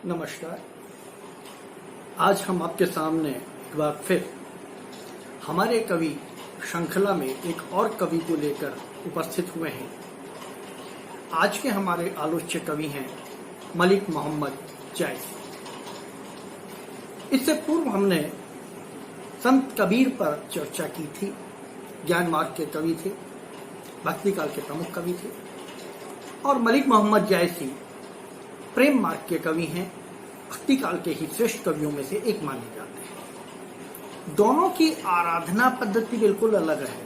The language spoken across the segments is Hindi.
नमस्कार। आज हम आपके सामने एक बार फिर हमारे कवि श्रृंखला में एक और कवि को लेकर उपस्थित हुए हैं। आज के हमारे आलोच्य कवि हैं मलिक मोहम्मद जायसी। इससे पूर्व हमने संत कबीर पर चर्चा की थी। ज्ञान मार्ग के कवि थे, भक्ति काल के प्रमुख कवि थे, और मलिक मोहम्मद जायसी प्रेम मार्ग के कवि हैं। भक्ति काल के ही श्रेष्ठ कवियों में से एक माने जाते हैं। दोनों की आराधना पद्धति बिल्कुल अलग है,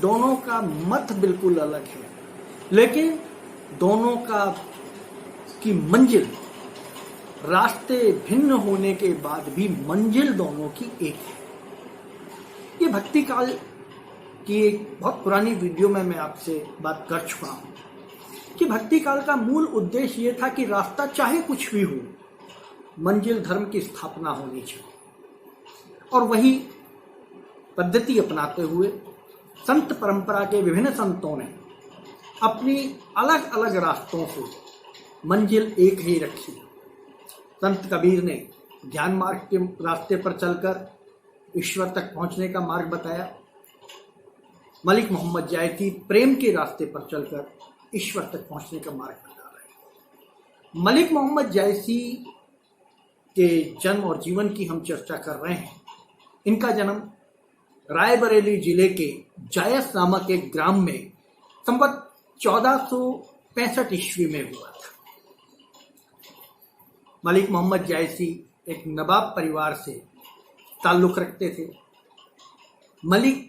दोनों का मत बिल्कुल अलग है, लेकिन दोनों की मंजिल, रास्ते भिन्न होने के बाद भी मंजिल दोनों की एक है। ये भक्ति काल की एक बहुत पुरानी वीडियो में मैं आपसे बात कर चुका हूं कि भक्ति काल का मूल उद्देश्य ये था कि रास्ता चाहे कुछ भी हो, मंजिल धर्म की स्थापना होनी चाहिए। और वही पद्धति अपनाते हुए संत परंपरा के विभिन्न संतों ने अपनी अलग अलग रास्तों से मंजिल एक ही रखी। संत कबीर ने ज्ञान मार्ग के रास्ते पर चलकर ईश्वर तक पहुंचने का मार्ग बताया। मलिक मोहम्मद जायसी प्रेम के रास्ते पर चलकर ईश्वर तक पहुंचने का मार्ग बता रहे हैं। मलिक मोहम्मद जायसी के जन्म और जीवन की हम चर्चा कर रहे हैं। इनका जन्म रायबरेली जिले के जायस नामक एक ग्राम में संवत 1465 ईस्वी में हुआ था। मलिक मोहम्मद जायसी एक नवाब परिवार से ताल्लुक रखते थे। मलिक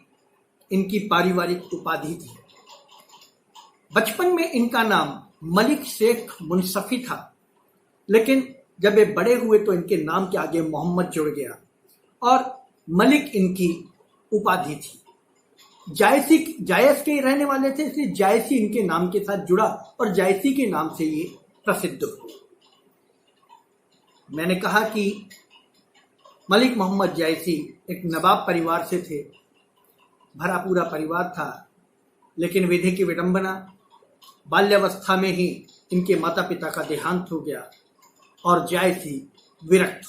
इनकी पारिवारिक उपाधि थी। बचपन में इनका नाम मलिक शेख मुंसफी था, लेकिन जब ये बड़े हुए तो इनके नाम के आगे मोहम्मद जुड़ गया और मलिक इनकी उपाधि थी। जायस के रहने वाले थे, इसलिए जायसी इनके नाम के साथ जुड़ा और जायसी के नाम से ये प्रसिद्ध हुए। मैंने कहा कि मलिक मोहम्मद जायसी एक नवाब परिवार से थे। भरा पूरा परिवार था, लेकिन विधि की विडंबना, बाल्यावस्था में ही इनके माता पिता का देहांत हो गया और जायसी विरक्त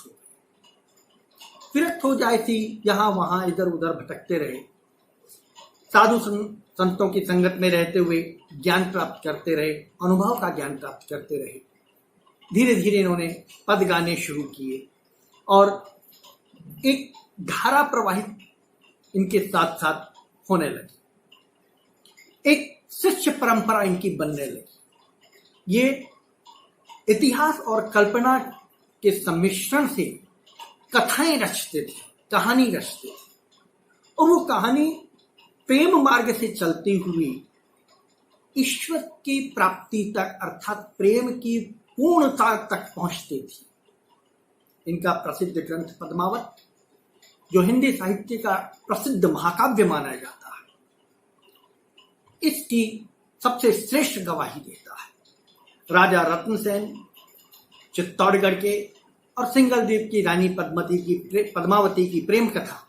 हो जायसी यहाँ वहां इधर उधर भटकते रहे। साधु संतों की संगत में रहते हुए ज्ञान प्राप्त करते रहे, अनुभव का ज्ञान प्राप्त करते रहे। धीरे धीरे इन्होंने पद गाने शुरू किए और एक धारा प्रवाहित इनके साथ साथ होने लगी। एक शिष्य परंपरा इनकी बनने लगी। ये इतिहास और कल्पना के सम्मिश्रण से कथाएं रचते थे, कहानी रचते थे, और वो कहानी प्रेम मार्ग से चलती हुई ईश्वर की प्राप्ति तक, अर्थात प्रेम की पूर्णता तक पहुंचती थी। इनका प्रसिद्ध ग्रंथ पद्मावत, जो हिंदी साहित्य का प्रसिद्ध महाकाव्य माना जाता है, इसकी सबसे श्रेष्ठ गवाही देता है। राजा रत्न सेन चित्तौड़गढ़ के और सिंगलदीप की रानी पद्मावती की प्रेम कथा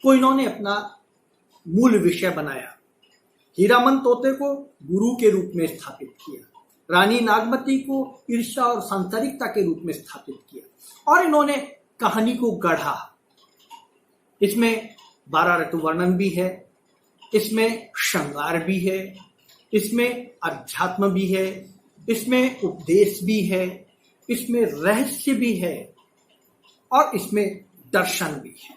को इन्होंने अपना मूल विषय बनाया। हीरामन तोते को गुरु के रूप में स्थापित किया, रानी नागमती को ईर्ष्या और सांसारिकता के रूप में स्थापित किया, और इन्होंने कहानी को गढ़ा। इसमें 12 ऋतु वर्णन भी है, इसमें श्रृंगार भी है, इसमें अध्यात्म भी है, इसमें उपदेश भी है, इसमें रहस्य भी है, और इसमें दर्शन भी है।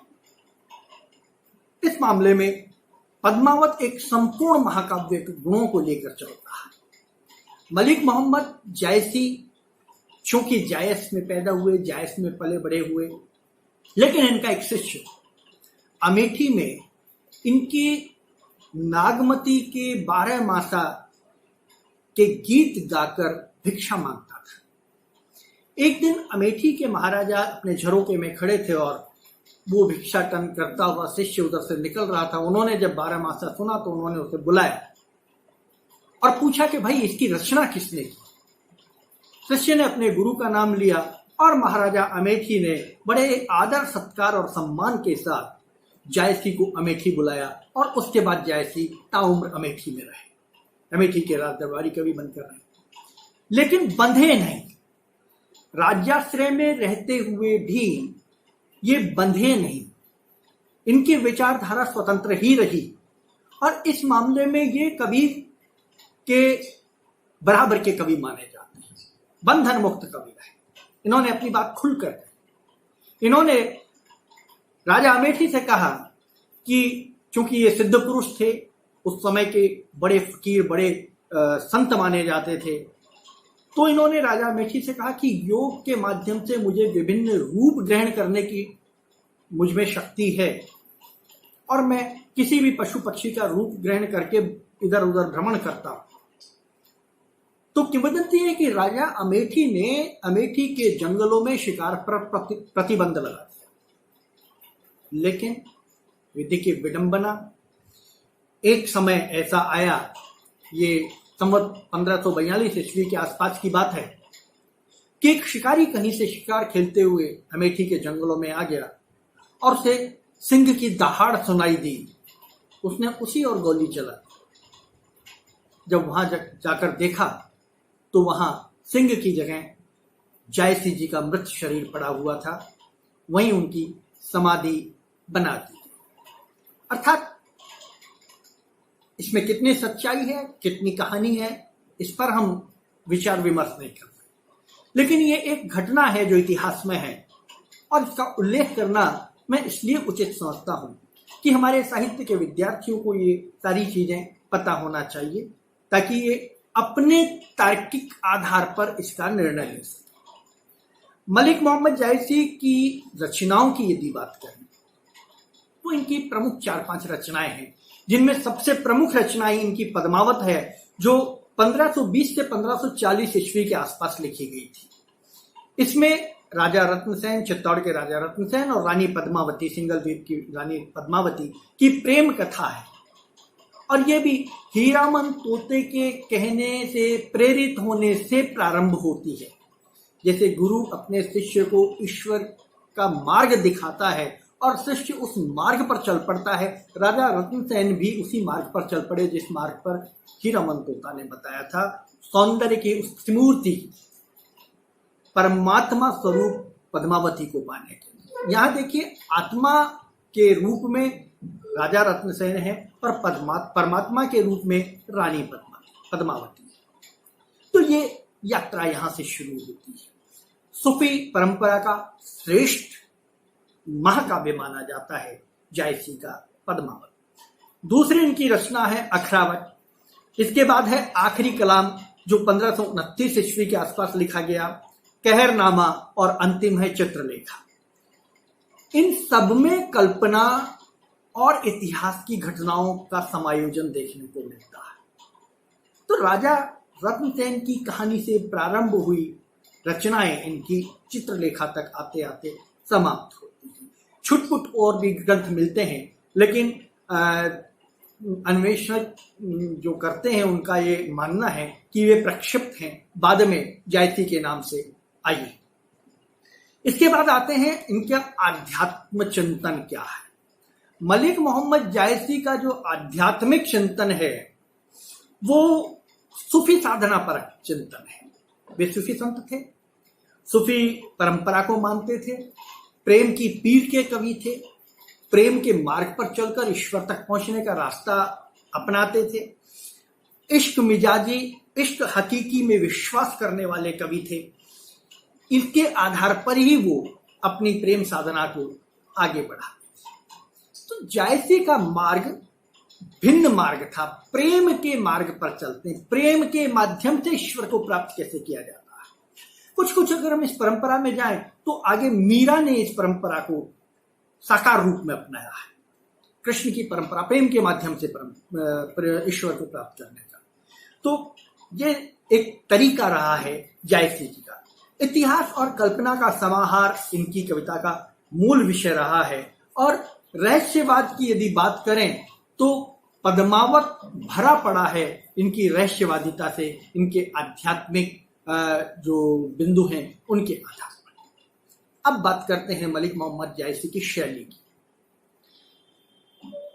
इस मामले में पद्मावत एक संपूर्ण महाकाव्य के गुणों को लेकर चलता है। मलिक मोहम्मद जायसी चूंकि जायस में पैदा हुए, जायस में पले बड़े हुए, लेकिन इनका एक शिष्य अमेठी में इनकी नागमती के 12 मासा के गीत गाकर भिक्षा मांगता था। एक दिन अमेठी के महाराजा अपने झरोके में खड़े थे और वो भिक्षाटन करता हुआ शिष्य उधर से निकल रहा था। उन्होंने जब 12 मासा सुना तो उन्होंने उसे बुलाया और पूछा कि भाई इसकी रचना किसने की। शिष्य ने अपने गुरु का नाम लिया और महाराजा अमेठी ने बड़े आदर सत्कार और सम्मान के साथ जायसी को अमेठी बुलाया और उसके बाद जायसी ताउम्र अमेठी में रहे। अमेठी के राज दरबारी कवि बनकर रहे, लेकिन बंधे नहीं। राज्याश्रय में रहते हुए भी ये बंधे नहीं, इनकी विचारधारा स्वतंत्र ही रही और इस मामले में ये कवि के बराबर के कवि माने जाते हैं, बंधन मुक्त कवि रहे। इन्होंने अपनी बात खुलकर कही। इन्होंने राजा अमेठी से कहा कि चूंकि ये सिद्ध पुरुष थे, उस समय के बड़े फकीर, बड़े संत माने जाते थे, तो इन्होंने राजा अमेठी से कहा कि योग के माध्यम से मुझे विभिन्न रूप ग्रहण करने की मुझ में शक्ति है और मैं किसी भी पशु पक्षी का रूप ग्रहण करके इधर उधर भ्रमण करता हूं। तो किंवदंती है कि राजा अमेठी ने अमेठी के जंगलों में शिकार पर प्रतिबंध लगा दिया, लेकिन विधि की विडंबना, एक समय ऐसा आया, ये संवत 1542 ईस्वी के आसपास की बात है, कि एक शिकारी कहीं से शिकार खेलते हुए अमेठी के जंगलों में आ गया और उसे सिंह की दहाड़ सुनाई दी। उसने उसी और गोली चला। जब वहां जाकर देखा तो वहां सिंह की जगह जायसी जी का मृत शरीर पड़ा हुआ था, वहीं उनकी समाधि बना दी। अर्थात इसमें कितनी सच्चाई है, कितनी कहानी है, इस पर हम विचार विमर्श नहीं कर रहे, लेकिन ये एक घटना है जो इतिहास में है और इसका उल्लेख करना मैं इसलिए उचित समझता हूं कि हमारे साहित्य के विद्यार्थियों को ये सारी चीजें पता होना चाहिए, ताकि ये अपने तार्किक आधार पर इसका निर्णय ले सके। मलिक मोहम्मद जायसी की रचनाओं की यदि बात करें तो इनकी प्रमुख 4-5 रचनाएं हैं, जिनमें सबसे प्रमुख रचनाएं इनकी पद्मावत है, जो 1520 से 1540 ईस्वी के आसपास लिखी गई थी। इसमें राजा रत्नसेन, चित्तौड़ के राजा रत्नसेन और रानी पद्मावती, सिंगल द्वीप की रानी पद्मावती की प्रेम कथा है और ये भी हीरामन तोते के कहने से, प्रेरित होने से प्रारंभ होती है। जैसे गुरु अपने शिष्य को ईश्वर का मार्ग दिखाता है और शिष्य उस मार्ग पर चल पड़ता है, राजा रत्नसेन भी उसी मार्ग पर चल पड़े जिस मार्ग पर हीरामन तोता ने बताया था, सौंदर्य की उस मूर्ति, परमात्मा स्वरूप पद्मावती को पाने के। यहां देखिए, आत्मा के रूप में राजा रत्नसेन है और परमात्मा के रूप में रानी पद्मावती। तो ये यात्रा यहां से शुरू होती है। सूफी परंपरा का श्रेष्ठ महाकाव्य माना जाता है जायसी का पद्मावत। दूसरी इनकी रचना है अखरावत। इसके बाद है आखिरी कलाम, जो 1529 ईस्वी के आसपास लिखा गया, कहरनामा और अंतिम है चित्रलेखा। इन सब में कल्पना और इतिहास की घटनाओं का समायोजन देखने को मिलता है। तो राजा रत्नसेन की कहानी से प्रारंभ हुई रचनाएं इनकी चित्रलेखा तक आते आते समाप्त होती हैं। छुटपुट और भी ग्रंथ मिलते हैं, लेकिन अन्वेषक जो करते हैं उनका ये मानना है कि वे प्रक्षिप्त हैं, बाद में जायसी के नाम से आई। इसके बाद आते हैं इनका आध्यात्म चिंतन क्या है। मलिक मोहम्मद जायसी का जो आध्यात्मिक चिंतन है वो सूफी साधना पर चिंतन है। वे सूफी संत थे, सूफी परंपरा को मानते थे, प्रेम की पीढ़ के कवि थे, प्रेम के मार्ग पर चलकर ईश्वर तक पहुंचने का रास्ता अपनाते थे, इश्क मिजाजी, इश्क हकीकी में विश्वास करने वाले कवि थे। इसके आधार पर ही वो अपनी प्रेम साधना को आगे बढ़ा। तो जायसी का मार्ग भिन्न मार्ग था, प्रेम के मार्ग पर चलते हैं, प्रेम के माध्यम से ईश्वर को प्राप्त कैसे किया जाता है। कुछ अगर हम इस परंपरा में जाएं तो आगे मीरा ने इस परंपरा को साकार रूप में अपनाया है, कृष्ण की परंपरा, प्रेम के माध्यम से ईश्वर को प्राप्त करने का। तो ये एक तरीका रहा है जायसी जी का। इतिहास और कल्पना का समाहार इनकी कविता का मूल विषय रहा है और रहस्यवाद की यदि बात करें तो पद्मावत भरा पड़ा है इनकी रहस्यवादिता से, इनके आध्यात्मिक जो बिंदु हैं उनके आधार पर। अब बात करते हैं मलिक मोहम्मद जायसी की शैली की।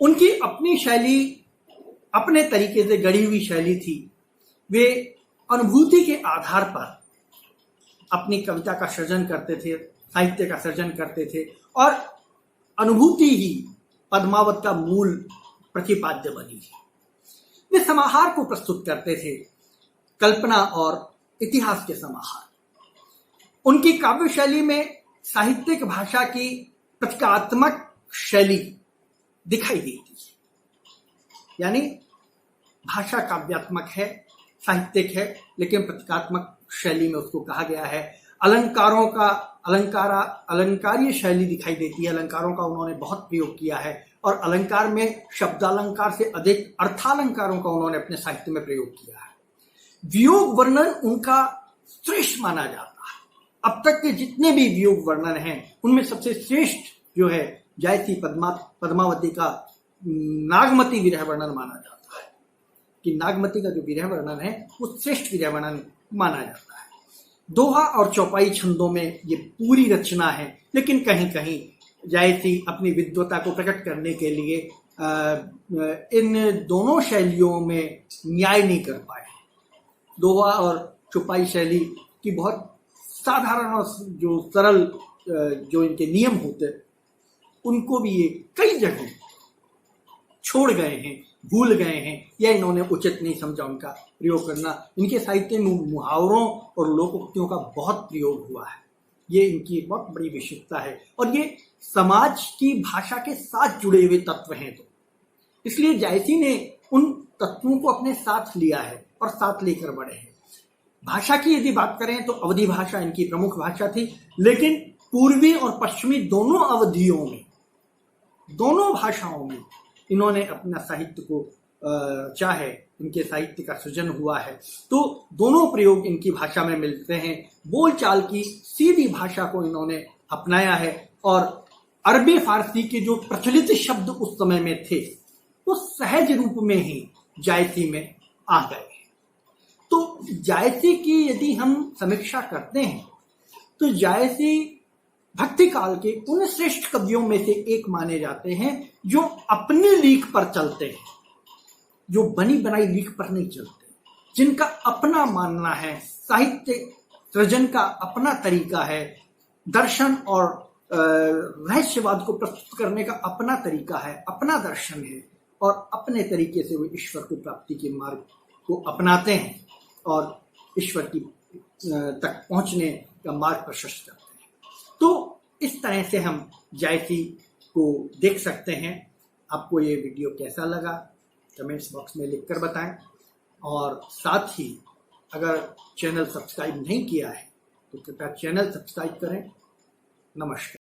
उनकी अपनी शैली, अपने तरीके से गढ़ी हुई शैली थी। वे अनुभूति के आधार पर अपनी कविता का सृजन करते थे, साहित्य का सृजन करते थे और अनुभूति ही पद्मावत का मूल प्रतिपाद्य बनी है। वे समाहार को प्रस्तुत करते थे, कल्पना और इतिहास के समाहार। उनकी काव्य शैली में साहित्यिक भाषा की प्रतीकात्मक शैली दिखाई देती है, यानी भाषा काव्यात्मक है, साहित्यिक है, लेकिन प्रतीकात्मक शैली में उसको कहा गया है। अलंकारों का अलंकारीय शैली दिखाई देती है, अलंकारों का उन्होंने बहुत प्रयोग किया है और अलंकार में शब्दालंकार से अधिक अर्थालंकारों का उन्होंने अपने साहित्य में प्रयोग किया है। वियोग वर्णन उनका श्रेष्ठ माना जाता है। अब तक के जितने भी वियोग वर्णन हैं उनमें सबसे श्रेष्ठ जो है जायसी पद्मावती का नागमती विरह वर्णन माना जाता है, कि नागमती का जो विरह वर्णन है वो श्रेष्ठ विरह वर्णन माना जाता है। दोहा और चौपाई छंदों में ये पूरी रचना है, लेकिन कहीं कहीं जायसी अपनी विद्वता को प्रकट करने के लिए इन दोनों शैलियों में न्याय नहीं कर पाए। दोहा और चौपाई शैली की बहुत साधारण और जो सरल जो इनके नियम होते उनको भी ये कई जगह छोड़ गए हैं, भूल गए हैं, या इन्होंने उचित नहीं समझा उनका प्रयोग करना। इनके साहित्य में मुहावरों और लोकोक्तियों का बहुत प्रयोग हुआ है, ये इनकी बहुत बड़ी विशेषता है और ये समाज की भाषा के साथ जुड़े हुए तत्व हैं। तो इसलिए जायसी ने उन तत्वों को अपने साथ लिया है और साथ लेकर बढ़े हैं। भाषा की यदि बात करें तो अवधी भाषा इनकी प्रमुख भाषा थी, लेकिन पूर्वी और पश्चिमी दोनों अवधियों में, दोनों भाषाओं में इन्होंने अपना साहित्य को चाहे इनके साहित्य का सृजन हुआ है। तो दोनों प्रयोग इनकी भाषा में मिलते हैं। बोलचाल की सीधी भाषा को इन्होंने अपनाया है और अरबी फारसी के जो प्रचलित शब्द उस समय में थे वो सहज रूप में ही जायसी में आ गए। तो जायसी की यदि हम समीक्षा करते हैं तो जायसी भक्ति काल के उन श्रेष्ठ कवियों में से एक माने जाते हैं जो अपनी लीक पर चलते हैं, जो बनी बनाई लीक पर नहीं चलते, जिनका अपना मानना है, साहित्य सृजन का अपना तरीका है, दर्शन और रहस्यवाद को प्रस्तुत करने का अपना तरीका है, अपना दर्शन है और अपने तरीके से वो ईश्वर को प्राप्ति के मार्ग को अपनाते हैं और ईश्वर की तक पहुंचने का मार्ग प्रशस्त करते हैं। तो इस तरह से हम जायसी को देख सकते हैं। आपको ये वीडियो कैसा लगा कमेंट्स बॉक्स में लिखकर बताएं और साथ ही अगर चैनल सब्सक्राइब नहीं किया है तो कृपया चैनल सब्सक्राइब करें। नमस्कार।